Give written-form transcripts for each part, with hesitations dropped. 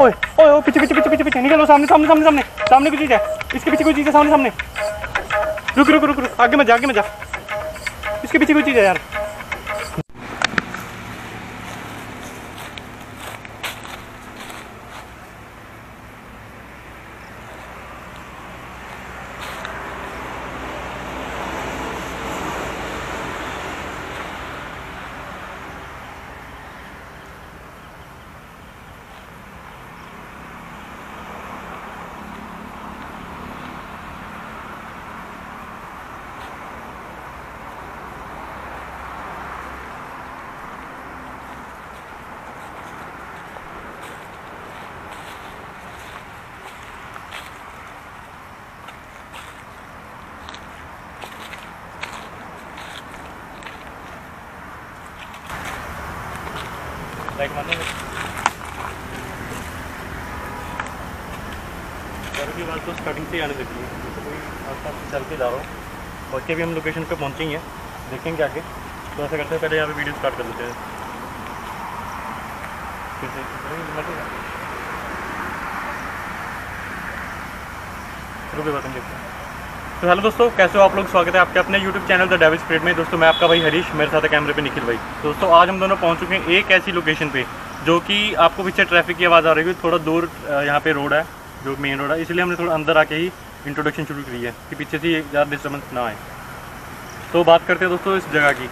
ओए ओए ओए, पीछे पीछे पीछे पीछे पीछे निकलो, सामने सामने सामने सामने सामने कोई चीज़ है, इसके पीछे कोई चीज़ है, सामने सामने। रुक रुक रुक रुक, आगे मत जा, आगे मत जा, इसके पीछे कोई चीज़ है यार। लाइक मारने में की बात तो स्टार्टिंग से ही आने लगी है, तो कोई आसपास चल के जा रहा हूँ। बाकी अभी हम लोकेशन पे पहुँचे ही हैं, देखेंगे आगे। तो ऐसा करते हैं, पहले यहाँ पे वीडियो स्टार्ट कर लेते हैं। रुके बात देखते हैं। तो हेलो दोस्तों, कैसे हो आप लोग? स्वागत है आपके अपने YouTube channel the devil spirit में। दोस्तों मैं आपका भाई हरीश, मेरे साथ है कैमरे पे निखिल भाई। दोस्तों आज हम दोनों पहुंच चुके हैं एक ऐसी लोकेशन पे जो कि आपको पीछे ट्रैफिक की आवाज़ आ रही है। थोड़ा दूर यहाँ पे रोड है, जो मेन रोड है, इसलिए हमने थोड़ा अंदर आके ही इंट्रोडक्शन शुरू करी है कि पीछे से ज़्यादा डिस्टर्बेंस ना आए। तो बात करते हैं दोस्तों इस जगह की।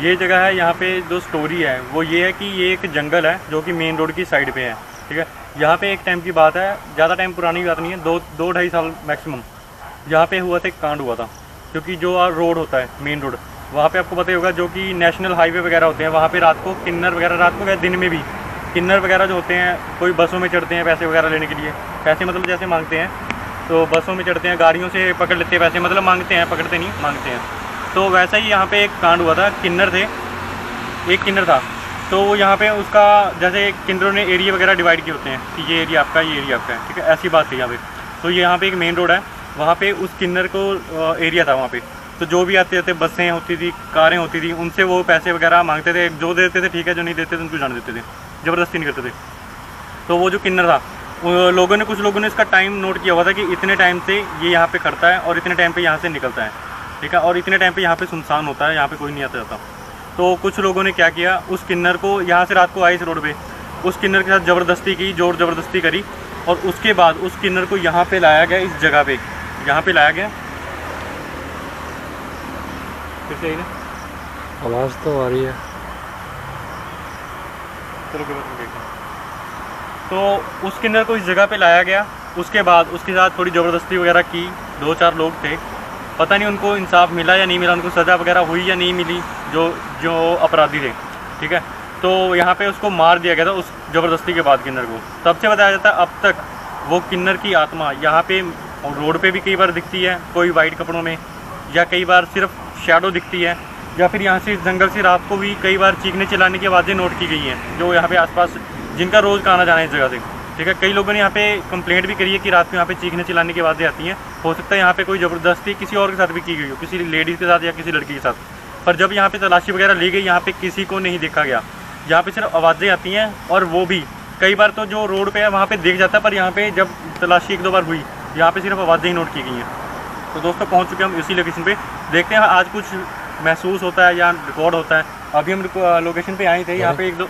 ये जगह है, यहाँ पे जो स्टोरी है वो ये है कि ये एक जंगल है जो कि मेन रोड की साइड पे है, ठीक है। यहाँ पे एक टाइम की बात है, ज़्यादा टाइम पुरानी बात नहीं है, दो ढाई साल मैक्सिमम, यहाँ पे हुआ था, एक कांड हुआ था। क्योंकि जो रोड होता है मेन रोड, वहाँ पे आपको पता ही होगा, जो कि नेशनल हाईवे वगैरह होते हैं, वहाँ पे रात को किन्नर वगैरह, रात को दिन में भी किन्नर वगैरह जो होते हैं, कोई बसों में चढ़ते हैं पैसे वगैरह लेने के लिए। पैसे मतलब जैसे मांगते हैं, तो बसों में चढ़ते हैं, गाड़ियों से पकड़ लेते हैं पैसे, मतलब मांगते हैं, पकड़ते नहीं, मांगते हैं। तो वैसा ही यहाँ पे एक कांड हुआ था। किन्नर थे, एक किन्नर था, तो यहाँ पे उसका जैसे किन्नरों ने एरिया वगैरह डिवाइड किए होते हैं कि ये एरिया आपका, ये एरिया आपका है, ठीक है, ऐसी बात थी यहाँ पे। तो यहाँ पे एक मेन रोड है, वहाँ पे उस किन्नर को एरिया था वहाँ पे। तो जो भी आते थे, बसें होती थी, कारें होती थी, उनसे वो पैसे वगैरह मांगते थे। जो देते थे ठीक है, जो नहीं देते थे उनको जाने देते थे, ज़बरदस्ती नहीं करते थे। तो वो जो किन्नर था, कुछ लोगों ने इसका टाइम नोट किया हुआ था कि इतने टाइम से ये यहाँ पे खड़ता है और इतने टाइम पे यहाँ से निकलता है, ठीक है, और इतने टाइम पे यहाँ पे सुनसान होता है, यहाँ पे कोई नहीं आता जाता। तो कुछ लोगों ने क्या किया, उस किन्नर को यहाँ से रात को आए इस रोड पे, उस किन्नर के साथ ज़बरदस्ती की, जोर ज़बरदस्ती करी, और उसके बाद उस किन्नर को यहाँ पे लाया गया, इस जगह पे यहाँ पे लाया गया। फिर से आवाज़ तो आ रही है, चलो देखते हैं। तो उस किन्नर को इस जगह पे लाया गया। उसके बाद उसके साथ थोड़ी ज़बरदस्ती वगैरह की, 2-4 लोग थे, पता नहीं उनको इंसाफ मिला या नहीं मिला, उनको सज़ा वगैरह हुई या नहीं मिली, जो अपराधी थे, ठीक है। तो यहाँ पे उसको मार दिया गया था उस ज़बरदस्ती के बाद किन्नर को। तब से बताया जाता है अब तक वो किन्नर की आत्मा यहाँ पे रोड पे भी कई बार दिखती है, कोई वाइट कपड़ों में, या कई बार सिर्फ शैडो दिखती है, या फिर यहाँ से जंगल से रात को भी कई बार चीखने चिल्लाने की आवाज़ें नोट की गई हैं, जो यहाँ पे आसपास जिनका रोज़ का आना जाना है इस जगह से, ठीक है। कई लोगों ने यहाँ पे कंप्लेंट भी करी है कि रात को यहाँ पे चीखने चिल्लाने की आवाज़ें आती हैं। हो सकता है यहाँ पे कोई ज़बरदस्ती किसी और के साथ भी की गई हो, किसी लेडीज़ के साथ या किसी लड़की के साथ। पर जब यहाँ पे तलाशी वगैरह ली गई, यहाँ पे किसी को नहीं देखा गया, यहाँ पे सिर्फ आवाज़ें आती हैं, और वो भी कई बार तो जो रोड पे है वहाँ पे दिख जाता है, पर यहाँ पे जब तलाशी 1-2 बार हुई, यहाँ पे सिर्फ आवाज़ें ही नोट की गई हैं। तो दोस्तों पहुँच चुके हम इसी लोकेशन पे, देखते हैं आज कुछ महसूस होता है या रिकॉर्ड होता है। अभी हम लोकेशन पे आए थे, यहाँ पे 1-2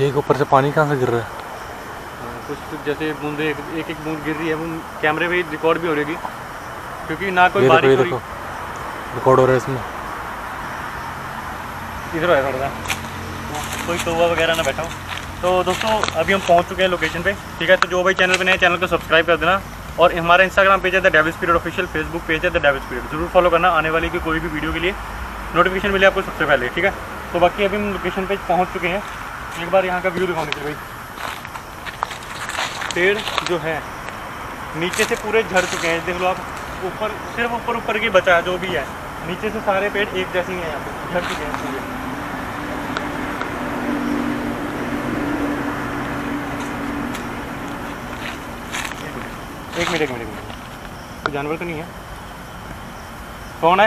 एक ऊपर से पानी कहाँ से गिर रहा है, कुछ जैसे बूंदे, एक बूंद गिर रही है, वो कैमरे में रिकॉर्ड भी हो रही, क्योंकि ना कोई बारिश हो रही, रिकॉर्ड हो रहा है इसमें। इधर है थोड़ा कोई कौवा वगैरह ना बैठा हो। तो दोस्तों अभी हम पहुंच चुके हैं लोकेशन पे, ठीक है। तो जो भाई चैनल पे नए, चैनल को सब्सक्राइब कर देना, और हमारा इंस्टाग्राम पेज है the devil spirit official, Facebook page है द डेविल स्पिरिट, जरूर फॉलो करना, आने वाली की कोई भी वीडियो के लिए नोटिफिकेशन मिले आपको सबसे पहले, ठीक है। तो बाकी अभी हम लोकेशन पे पहुँच चुके हैं, एक बार यहाँ का व्यू दिखाने के भाई। पेड़ जो है नीचे से पूरे झड़ चुके हैं, देख लो आप, ऊपर सिर्फ ऊपर की बचा है, जो भी है नीचे से सारे पेड़ एक जैसे ही हैं, यहाँ पे झड़ चुके हैं पूरे। एक मिनट कोई जानवर तो नहीं है? कौन है?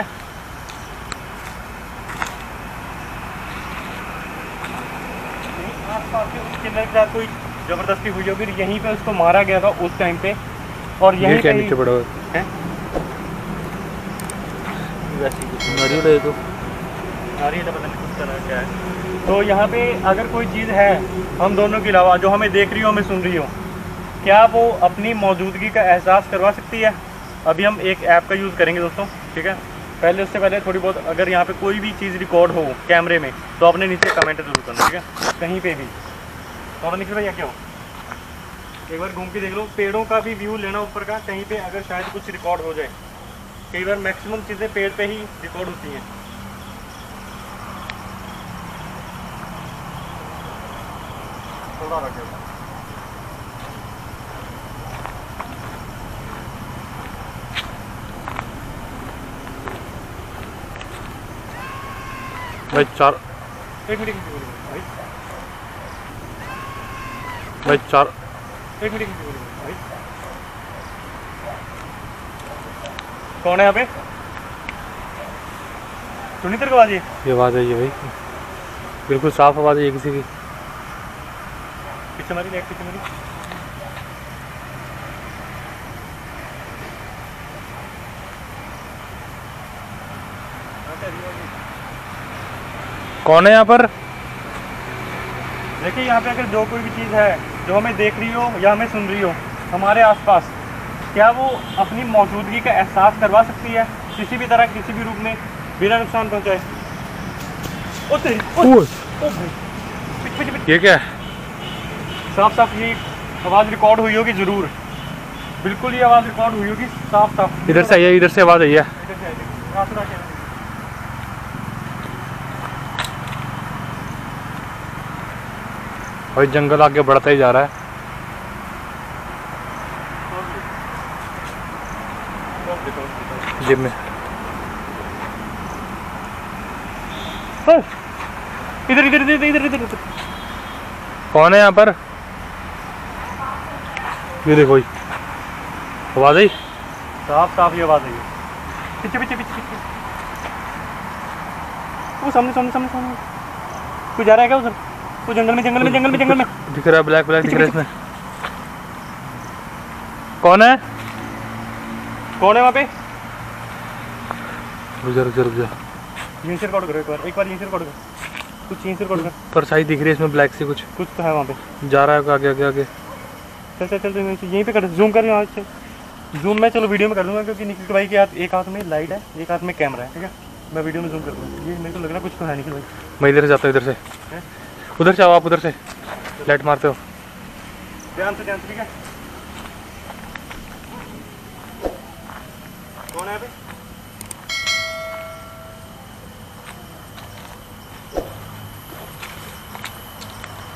आसपास के किन्नर के साथ कोई ज़बरदस्ती हुई होगी, यहीं पे उसको मारा गया था उस टाइम पे, और यहीं पे नीचे पड़ा हुआ है। नारियल तो नारियल पता नहीं किस तरह क्या है। तो यहाँ पे अगर कोई चीज़ है हम दोनों के अलावा जो हमें देख रही हो, हमें सुन रही हो, क्या वो अपनी मौजूदगी का एहसास करवा सकती है? अभी हम एक ऐप का यूज़ करेंगे दोस्तों, ठीक है। पहले उससे पहले थोड़ी बहुत अगर यहाँ पे कोई भी चीज़ रिकॉर्ड हो कैमरे में तो आपने नीचे कमेंट जरूर करना, ठीक है, कहीं पे भी। तो निखिल भैया क्या हो, एक बार घूम के देख लो, पेड़ों का भी व्यू लेना ऊपर का, कहीं पे अगर शायद कुछ रिकॉर्ड हो जाए। कई बार मैक्सिमम चीज़ें पेड़ पे ही रिकॉर्ड होती हैं। थोड़ा रखेगा भाई चार एक मिनट भाई, भाई चार एक मिनट भाई, कौन है यहाँ पे? सुनी तेरे को आवाज़? ये आवाज़ आई है भाई, बिल्कुल साफ आवाज़ है किसी की। पीछे मारी, लेफ्ट पीछे मारी। कौन है यहाँ पर? देखिए यहाँ पे अगर जो कोई भी चीज़ है जो हमें देख रही हो या हमें सुन रही हो हमारे आसपास, क्या वो अपनी मौजूदगी का एहसास करवा सकती है किसी भी तरह, किसी भी रूप में, बिना नुकसान पहुँचाए? ओ तेरी, ओ भाई, पीछे पीछे। ये क्या है? साफ साफ ये आवाज़ रिकॉर्ड हुई होगी ज़रूर, बिल्कुल ये आवाज़ रिकॉर्ड हुई होगी साफ साफ। इधर से आई है, इधर से आवाज़ आई है। भाई जंगल आगे बढ़ता ही जा रहा है। जिम में इधर इधर इधर इधर इधर इधर। कौन है यहाँ पर? ये देखो आवाज़ आई, साफ साफ ये आवाज़ आई है। पीछे पीछे पीछे पीछे, वो सामने सामने सामने सामने कोई जा रहा है क्या उधर? वो जंगल में जंगल में जंगल में जंगल में दिख रहा है, ब्लैक ब्लैक दिख रहा है इसमें। कौन है? कौन है वहाँ पे? रुक जा रुक जा रुक जा। यहीं से रिकॉर्ड करो, एक बार यहीं से रिकॉर्ड करो, कुछ यहीं से रिकॉर्ड कर। पर साइज दिख रही है इसमें ब्लैक सी, कुछ तो है वहाँ पे, जा रहा है आगे आगे आगे। चल चल चल, यहीं पे कर, जूम कर यहाँ से। जूम मैं चलो वीडियो में कर दूँगा, क्योंकि निखिल भाई के हाथ एक हाथ में लाइट है, एक हाथ में कैमरा है, ठीक है। मैं वीडियो में जूम कर दूँगा। ये मेरे को लग रहा है कुछ तो है निखिल भाई। मैं इधर से जाता हूँ, इधर से, उधर से आओ आप, उधर से लाइट मारते हो। ध्यान से, ठीक है। कौन है यहाँ पे?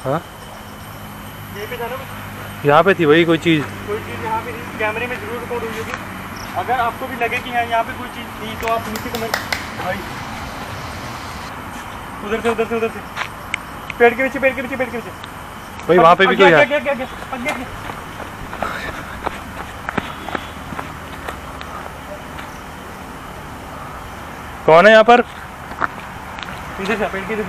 हाँ यहीं पे जाना, यहाँ पे थी भाई कोई चीज़। कोई चीज़ यहाँ पे कैमरे में जरूर रिकॉर्ड हुई होगी। अगर आपको भी लगे कि हाँ यहाँ पे कोई चीज़ थी तो आप नीचे कमेंट भाई, उधर से उधर से उधर से, पेड़ के पीछे पेड़ के पीछे पेड़ के पीछे भाई वहाँ पे भी कोई है। कौन है यहाँ पर? इधर से पेड़ के इधर से।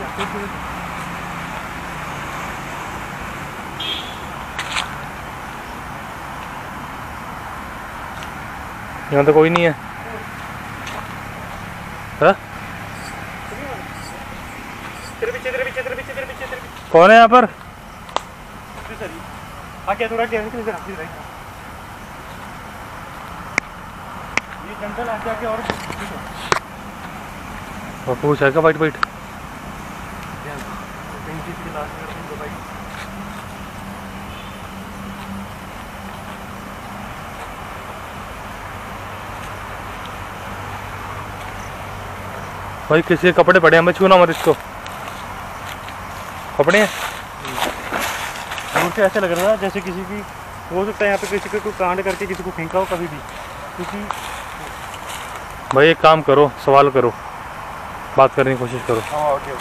यहाँ तो कोई नहीं है। हाँ? तेरे पीछे तेरे पीछे तेरे पीछे तेरे पीछे तेरे पीछे। कौन है यहाँ पर? आगे थोड़ा क्या है, ये जंगल आगे आके और पूछ है क्या? वाइट वाइट भाई, किसी के कपड़े पड़े हैं, मैं छूना मत इसको। कपड़े हैं दूर से ऐसा लग रहा था जैसे किसी की, हो सकता है यहाँ पे किसी को कोई कांड करके किसी को फेंका हो कभी भी, क्योंकि भाई एक काम करो, सवाल करो, बात करने की कोशिश करो। हाँ ओके।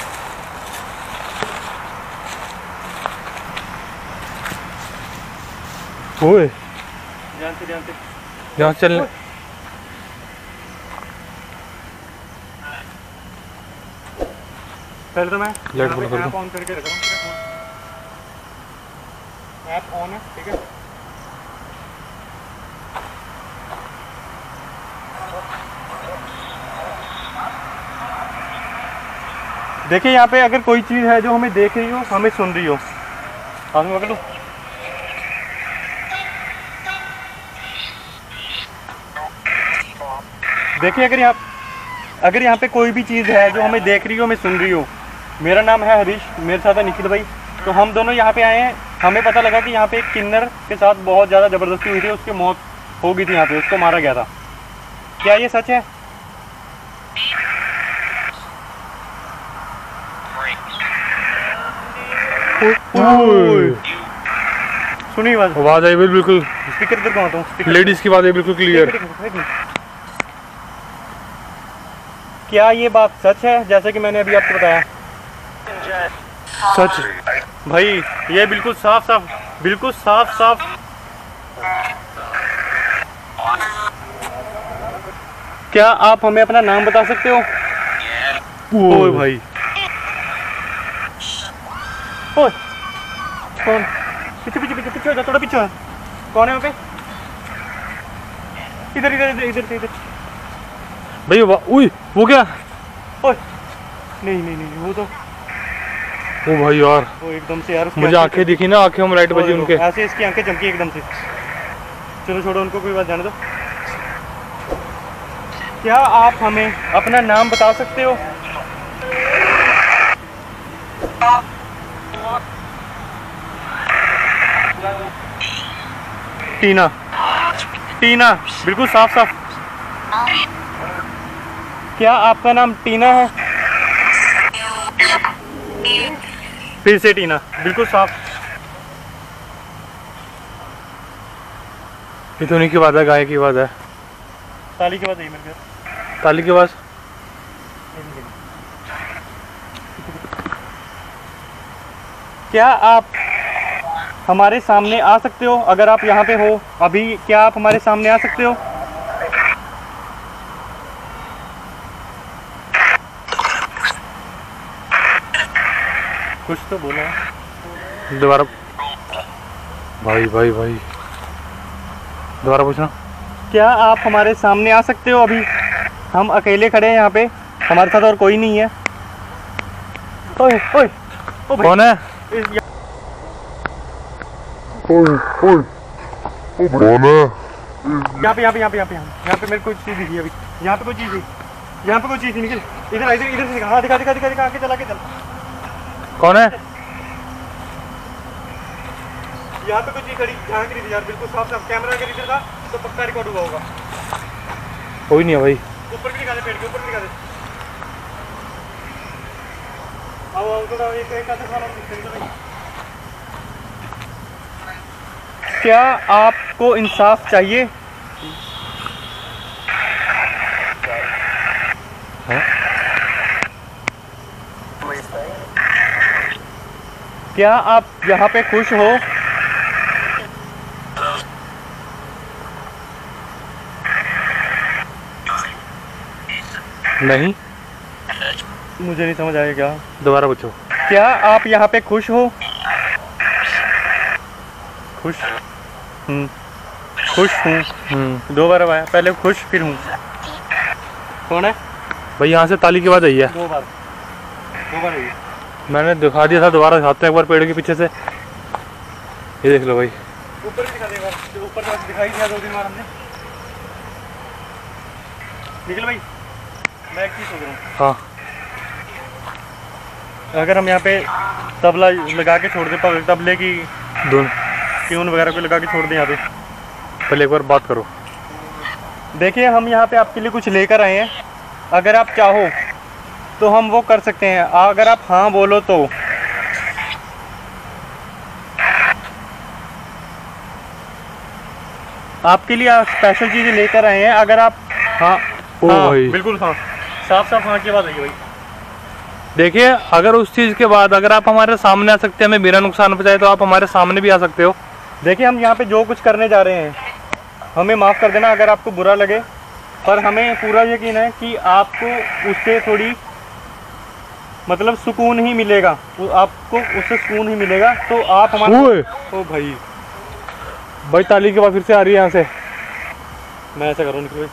ओए ध्यान से यहाँ चलने। पहले तो मैं लाइट बंद कर दो। ऑन करके रख रहा हूँ। ऐप ऑन है, ठीक है। देखिए यहाँ पे अगर कोई चीज़ है जो हमें देख रही हो, हमें सुन रही हो, हाथ में पकड़ लो। देखिए अगर यहाँ पे कोई भी चीज़ है जो हमें देख रही हो, हमें सुन रही हो। मेरा नाम है हरीश, मेरे साथ है निखिल भाई। तो हम दोनों यहाँ पे आए हैं। हमें पता लगा कि यहाँ पे एक किन्नर के साथ बहुत ज़्यादा ज़बरदस्ती हुई थी, उसकी मौत हो गई थी यहाँ पे, उसको मारा गया था। क्या ये सच है? सुनी आवाज आई बिल्कुल। स्पीकर इधर कहाँ हूँ, लेडीज की बात है बिल्कुल क्लियर। क्या ये बात सच है जैसे कि मैंने अभी आपको बताया? सच भाई ये बिल्कुल साफ साफ। क्या आप हमें अपना नाम बता सकते हो? ओए भाई, ओए कौन? पीछे हो जा, थोड़ा पीछे हो। कौन है वहाँ पे? इधर भाई। उई, वो क्या? ओए नहीं वो तो ओ भाई यार, वो एकदम से यार मुझे आंखें दिखी ना, आंखें में लाइट बजी उनके। ऐसे इसकी आंखें चमकी एकदम से। चलो छोड़ो उनको, कोई बात जाने दो। क्या आप हमें अपना नाम बता सकते हो? टीना, बिल्कुल साफ। क्या आपका नाम टीना है? फिर से टीना, बिल्कुल साफ। ये तो नहीं की बात है, गाय की बात है। ताली की बात है मेरे घर। ताली की बात। क्या आप हमारे सामने आ सकते हो? अगर आप यहाँ पे हो अभी, क्या आप हमारे सामने आ सकते हो? कुछ तो बोला। दोबारा भाई दोबारा पूछना। क्या आप हमारे सामने आ सकते हो? अभी हम अकेले खड़े हैं यहाँ पे, हमारे साथ और कोई नहीं है। ओए कौन है? यहाँ पे मेरे को चीज़ दिखी अभी। यहाँ पे कोई चीज़ थी निकल। इधर से दिखा। हाँ, दिखा आगे चल। कौन है? यहाँ पे कोई चीज़ खड़ी झांक रही थी यार, बिल्कुल साफ। कैमरा अगर इधर था तो पक्का रिकॉर्ड हुआ होगा। कोई नहीं है भाई। ऊपर भी दिखा दे, पेड़ के ऊपर भी दिखा दे। आओ थोड़ा एक आधा सवाल और पूछते हैं भाई। क्या आपको इंसाफ चाहिए? क्या आप यहाँ पे खुश हो? नहीं, मुझे नहीं समझ आया। क्या? दोबारा पूछो। क्या आप यहाँ पे खुश हो? खुश हूँ। दो बार आया, पहले खुश फिर हूँ। कौन है भाई? यहाँ से ताली की बात आई है। दो बार आई है। मैंने दिखा दिया था, दोबारा दिखाते हैं एक बार पेड़ के पीछे से। ये देख लो भाई। ऊपर भी दिखा दे, ऊपर तो दिखाई दिया 2-3 बार हमने। निखिल भाई, मैं एक चीज़ सोच रहा हूँ। हाँ, अगर हम यहाँ पे तबला लगा के छोड़ दें, तबले की धुन ट्यून वगैरह को लगा के छोड़ दें यहाँ पे। पहले एक बार बात करो। देखिए हम यहाँ पे आपके लिए कुछ लेकर आए हैं। अगर आप चाहो तो हम वो कर सकते हैं, अगर आप हाँ बोलो तो। आपके लिए स्पेशल चीज़ें लेकर आए हैं। अगर आप हाँ भाई बिल्कुल हाँ, साफ हाँ की बात है भाई। देखिए, अगर उस चीज़ के बाद अगर आप हमारे सामने आ सकते हैं, हमें बिना नुकसान पहुंचाए, तो आप हमारे सामने भी आ सकते हो। देखिए हम यहाँ पे जो कुछ करने जा रहे हैं, हमें माफ़ कर देना अगर आपको बुरा लगे, पर हमें पूरा यकीन है कि आपको उससे थोड़ी मतलब सुकून ही मिलेगा, वो आपको उससे सुकून ही मिलेगा। तो आप हमारे ओ भाई ताली की आवाज़ फिर से आ रही है यहाँ से। मैं ऐसा करूँ निकल भाई,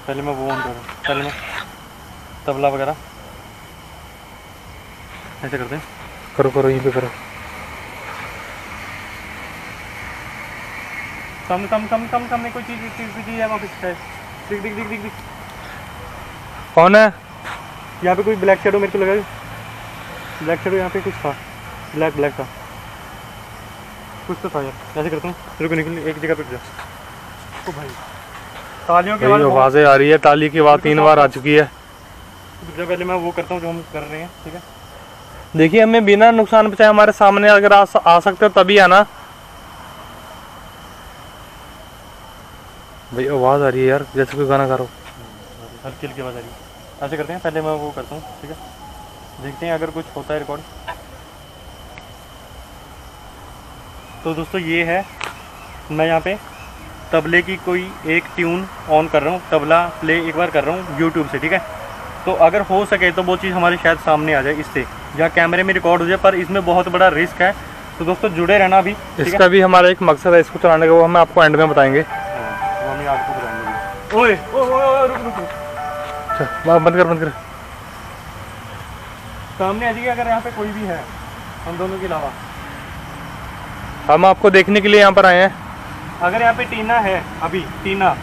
पहले मैं वो ऑन करूँ, पहले मैं तबला वगैरह ऐसे करते हैं। करो करो यहीं पे करो। सामने सामने सामने सामने सामने कोई चीज़ है वहाँ पे। दिख दिख दिख दिख दिख। कौन है? यहाँ पे कोई ब्लैक शेडो मेरे को लगा, ब्लैक शेडो यहाँ पे कुछ था, ब्लैक ब्लैक था, कुछ तो था यार। ऐसे करता हूँ, रुको निकल एक जगह पे जा। ओ भाई तालियों की आवाज़ें आ रही है, ताली की आवाज़ 3 बार आ चुकी है। पहले मैं वो करता हूँ जो हम कर रहे हैं, ठीक है। देखिए हमें बिना नुकसान पहुंचाए हमारे सामने अगर आ सकते हो तभी आना। भाई आवाज़ आ रही है यार, जैसे कोई गाना गा रहा हो। हल्की हल्की आवाज़ आ रही है। ऐसे करते हैं, पहले मैं वो करता हूँ, ठीक है। देखते हैं अगर कुछ होता है रिकॉर्ड। तो दोस्तों ये है, मैं यहाँ पे तबले की कोई एक ट्यून ऑन कर रहा हूँ, तबला प्ले एक बार कर रहा हूँ यूट्यूब से, ठीक है। तो अगर हो सके तो वो चीज़ हमारी शायद सामने आ जाए इससे, या कैमरे में रिकॉर्ड हो जाए, पर इसमें बहुत बड़ा रिस्क है। तो दोस्तों जुड़े रहना भी, इसका भी हमारा एक मकसद है इसको चलाने का, वो हम आपको एंड में बताएंगे। वो हमें आपको बताएंगे। ओए ओए रुक रुक, बंद कर बंद कर। सामने आ जाइए अगर यहाँ पे कोई भी है हम दोनों के अलावा। हम आपको देखने के लिए यहाँ पर आए हैं। अगर यहाँ पे टीना है, अभी टीना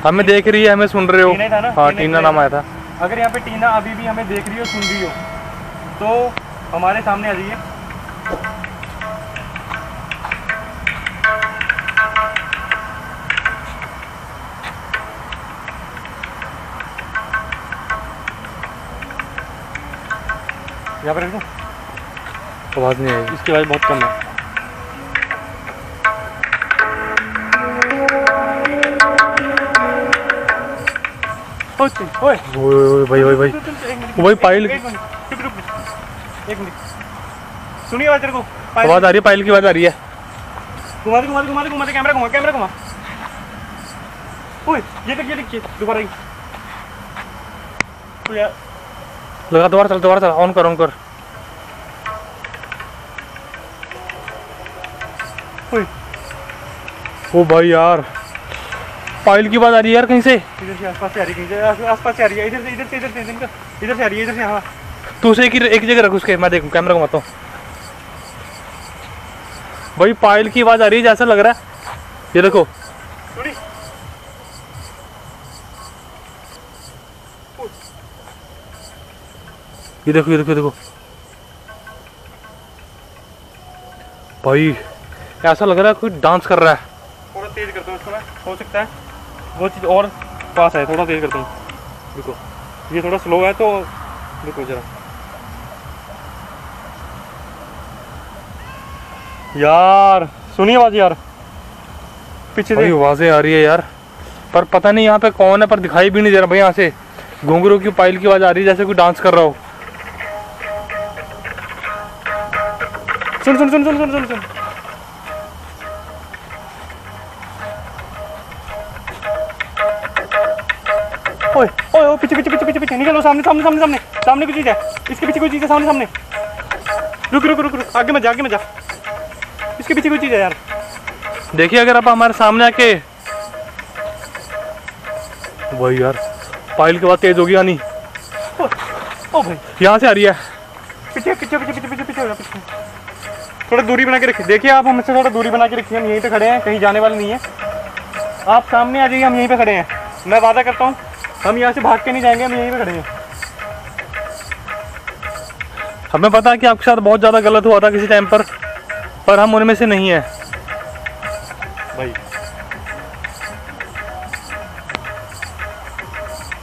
हमें देख रही है, हमें सुन रहे हो। टीना था ना? हाँ टीना नाम आया था। अगर यहाँ पे टीना अभी भी हमें देख रही हो, सुन रही हो, तो हमारे सामने आ जाइए। यहाँ पर रख दूँ? आवाज़ नहीं आई, इसकी आवाज़ बहुत कम है। ओए भाई वही पायल, एक मिनट सुनिए आवाज़, तेरे को आवाज़ आ रही है, पायल की आवाज़ आ रही है। घुमा दे घुमा दे घुमा दे घुमा दे, कैमरा घुमा, कैमरा घुमा। ओए ये देखिए दोबारा ही तो यार लगा, दोबारा चल, ऑन कर ऑन कर। ओए ओ भाई यार पायल की बात आ रही है यार कहीं से। इधर से आसपास से आ रही है, कहीं आसपास से आ रही है, इधर से इधर से इधर से इधर से आ रही है, इधर से। हाँ तू उसे एक जगह रख उसके, मैं देखूं, कैमरा घुमाता हूँ। भाई पायल की आवाज़ आ रही है जैसा लग रहा है, ये देखो। ये देखो भाई ऐसा लग रहा है कोई डांस कर रहा है। थोड़ा तेज करता हूँ इसको मैं, हो सकता है वो चीज़ और पास है, थोड़ा तेज करता हूँ। रुको ये थोड़ा स्लो है तो रुको जरा। यार सुनिए आवाज़ यार, पीछे से आवाज़ें आ रही है यार, पर पता नहीं यहाँ पे कौन है, पर दिखाई भी नहीं दे रहा भाई। यहाँ से घुंघरू की पायल की आवाज़ आ रही है जैसे कोई डांस कर रहा हो। सुन सुन सुन सुन सुन सुन सुन ओए ओए ओए पीछे पीछे पीछे पीछे पीछे निकलो, सामने सामने सामने सामने सामने कोई चीज़ है, इसके पीछे कोई चीज़ है, सामने सामने। रुक रुक रुक रुक, आगे मत जा, इसके पीछे कोई चीज़ है यार। देखिए अगर आप हमारे सामने आके, वही यार पायल की बात तेज होगी यानी। ओ भाई यहाँ से आ रही है, पीछे पीछे पीछे पीछे पीछे पीछे। थोड़ा दूरी बना के रखिए, देखिए आप हमसे थोड़ा दूरी बना के रखिए, हम यहीं पे खड़े हैं, कहीं जाने वाले नहीं है। आप सामने आ जाइए, हम यहीं पे खड़े हैं, मैं वादा करता हूँ हम यहाँ से भाग के नहीं जाएंगे, हम यहीं पे खड़े हैं। हमें पता है कि आपके साथ बहुत ज़्यादा गलत हुआ था किसी टाइम पर हम उनमें से नहीं है भाई।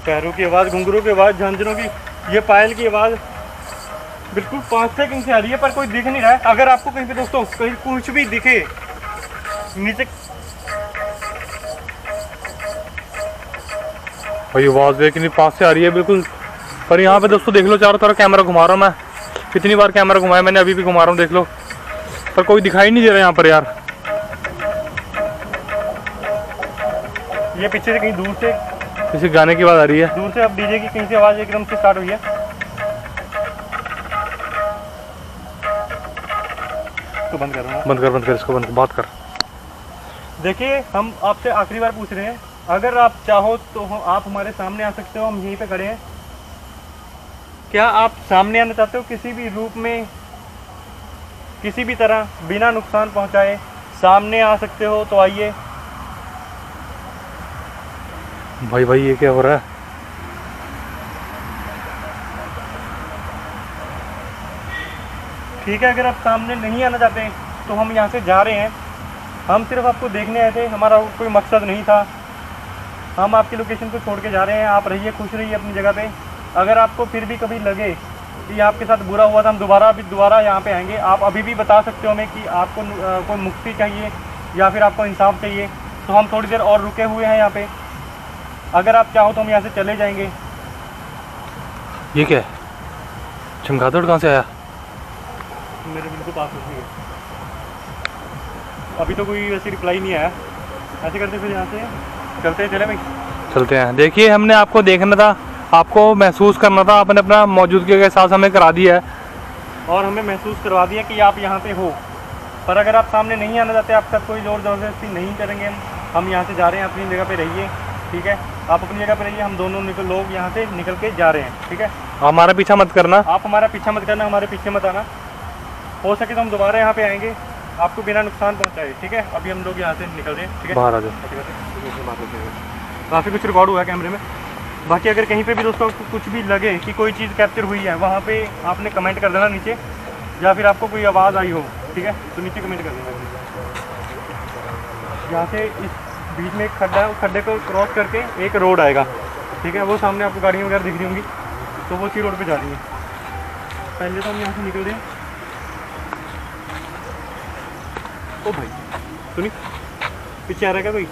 पैरों की आवाज़, घुंघरू की आवाज़, झंझनों की, ये पायल की आवाज़ बिल्कुल 5 से कहीं से आ रही है, पर कोई दिख नहीं रहा है। अगर आपको कहीं पे दोस्तों कहीं कुछ भी दिखे नीचे, भाई आवाज़ देख नहीं पास से आ रही है बिल्कुल। पर यहाँ पे दोस्तों देख लो, चारों तरफ कैमरा घुमा रहा हूँ मैं, कितनी बार कैमरा घुमाया मैंने, अभी भी घुमा रहा हूँ, देख लो, पर कोई दिखाई नहीं दे रहा यहाँ पर यार। ये पीछे से कहीं दूर से किसी गाने की आवाज़ आ रही है। दूर से अब डीजे की कहीं से आवाज़ एकदम से स्टार्ट हुई है। तो बंद कर रहा हूँ। बंद कर इसको, बंद बात कर। देखिए हम आपसे आखिरी बार पूछ रहे हैं, अगर आप चाहो तो आप हमारे सामने आ सकते हो, हम यहीं पे खड़े हैं। क्या आप सामने आना चाहते हो किसी भी रूप में, किसी भी तरह बिना नुकसान पहुंचाए सामने आ सकते हो तो आइए। भाई ये क्या हो रहा है? ठीक है, अगर आप सामने नहीं आना चाहते तो हम यहाँ से जा रहे हैं। हम सिर्फ आपको देखने आए थे, हमारा कोई मकसद नहीं था। हम आपकी लोकेशन को छोड़ के जा रहे हैं। आप रहिए, खुश रहिए अपनी जगह पे। अगर आपको फिर भी कभी लगे कि आपके साथ बुरा हुआ था, हम दोबारा यहाँ पे आएंगे। आप अभी भी बता सकते हो हमें कि आपको कोई मुक्ति चाहिए या फिर आपको इंसाफ चाहिए, तो हम थोड़ी देर और रुके हुए हैं यहाँ पे। अगर आप चाहो तो हम यहाँ से चले जाएंगे। ये क्या है? चमगादड़ कहाँ से आया? मेरे बिल्कुल पास नहीं है, अभी तो कोई वैसे रिप्लाई नहीं आया। ऐसे करते फिर यहाँ से चलते हैं। चले भाई, चलते हैं। देखिए हमने आपको देखना था, आपको महसूस करना था, आपने अपना मौजूदगी के साथ हमें करा दिया है और हमें महसूस करवा दिया कि आप यहाँ पे हो। पर अगर आप सामने नहीं आना चाहते, आप सब कोई ज़ोर ज़बरदस्ती नहीं करेंगे। हम यहाँ से जा रहे हैं, अपनी जगह पे रहिए, ठीक है? आप अपनी जगह पे रहिए, हम दोनों लोग यहाँ से निकल के जा रहे हैं, ठीक है? हमारा पीछा मत करना। आप हमारा पीछा मत करना, हमारे पीछे मत आना। हो सके तो हम दोबारा यहाँ पे आएंगे, आपको बिना नुकसान पहुँचाए, ठीक है? अभी हम लोग यहाँ से निकल रहे हैं, ठीक है? बाहर आ जाओ। काफ़ी कुछ रिकॉर्ड हुआ है कैमरे में। बाकी अगर कहीं पे भी दोस्तों कुछ भी लगे कि कोई चीज़ कैप्चर हुई है, वहाँ पे आपने कमेंट कर देना नीचे, या फिर आपको कोई आवाज़ आई हो, ठीक है, तो नीचे कमेंट कर देना। यहाँ से इस बीच में एक खड्डा है, उस खड्डे को क्रॉस करके एक रोड आएगा, ठीक है? वो सामने आपको गाड़ियाँ वगैरह दिख रही होंगी, तो वो उसी रोड पे जा रही है। पहले तो हम यहाँ से निकल रहे हैं। ओ भाई सुनी, पीछे आ रहा है क्या कोई?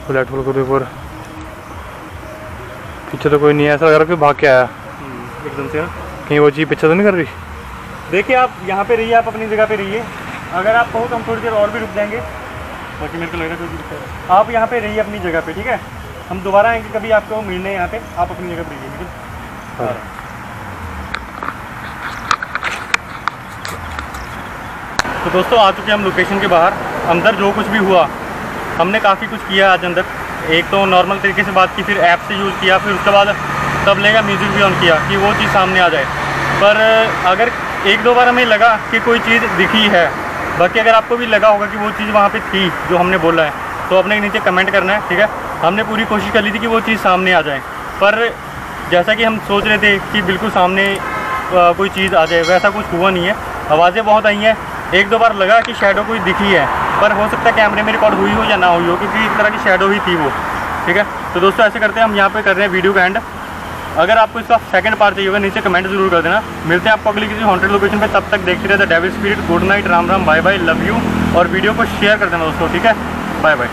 फ्लैट फुल को ऊपर पीछे तो कोई नहीं है, ऐसा लग रहा है कि भाग के आया एकदम से। कहीं वो चीज़ पीछे तो नहीं कर रही? देखिए आप यहाँ पे रहिए, आप अपनी जगह पे रहिए। अगर आप कहो तो हम थोड़ी देर और भी रुक जाएंगे। बाकी मेरे को लग रहा है कोई आप यहाँ पे रहिए अपनी जगह पे, ठीक है? हम दोबारा आएंगे कभी आपको मिलने यहाँ पे, आप अपनी जगह पे रहिए, ठीक है? हाँ। तो दोस्तों आ चुके हम लोकेशन के बाहर। अंदर जो कुछ भी हुआ, हमने काफ़ी कुछ किया आज अंदर। एक तो नॉर्मल तरीके से बात की, फिर ऐप से यूज़ किया, फिर उसके बाद तबले का म्यूज़िक भी ऑन किया कि वो चीज़ सामने आ जाए। पर अगर एक दो बार हमें लगा कि कोई चीज़ दिखी है, बाकी अगर आपको भी लगा होगा कि वो चीज़ वहाँ पे थी जो हमने बोला है, तो अपने नीचे कमेंट करना है, ठीक है? हमने पूरी कोशिश कर ली थी कि वो चीज़ सामने आ जाए, पर जैसा कि हम सोच रहे थे कि बिल्कुल सामने कोई चीज़ आ जाए, वैसा कुछ हुआ नहीं है। आवाज़ें बहुत आई हैं, एक दो बार लगा कि शैडो कोई दिखी है, पर हो सकता है कैमरे में रिकॉर्ड हुई हो या ना हुई हो, क्योंकि एक तरह की शैडो ही थी वो, ठीक है? तो दोस्तों ऐसे करते हैं, हम यहाँ पे कर रहे हैं वीडियो का एंड। अगर आपको इसका सेकंड पार्ट चाहिए होगा नीचे कमेंट जरूर कर देना। मिलते हैं आपको अगली किसी हॉन्टेड लोकेशन पे, तब तक देखते रहे the devil spirit. Good night, Ram Ram, bye bye, love you. और वीडियो को शेयर कर देना दोस्तों, ठीक है? Bye bye.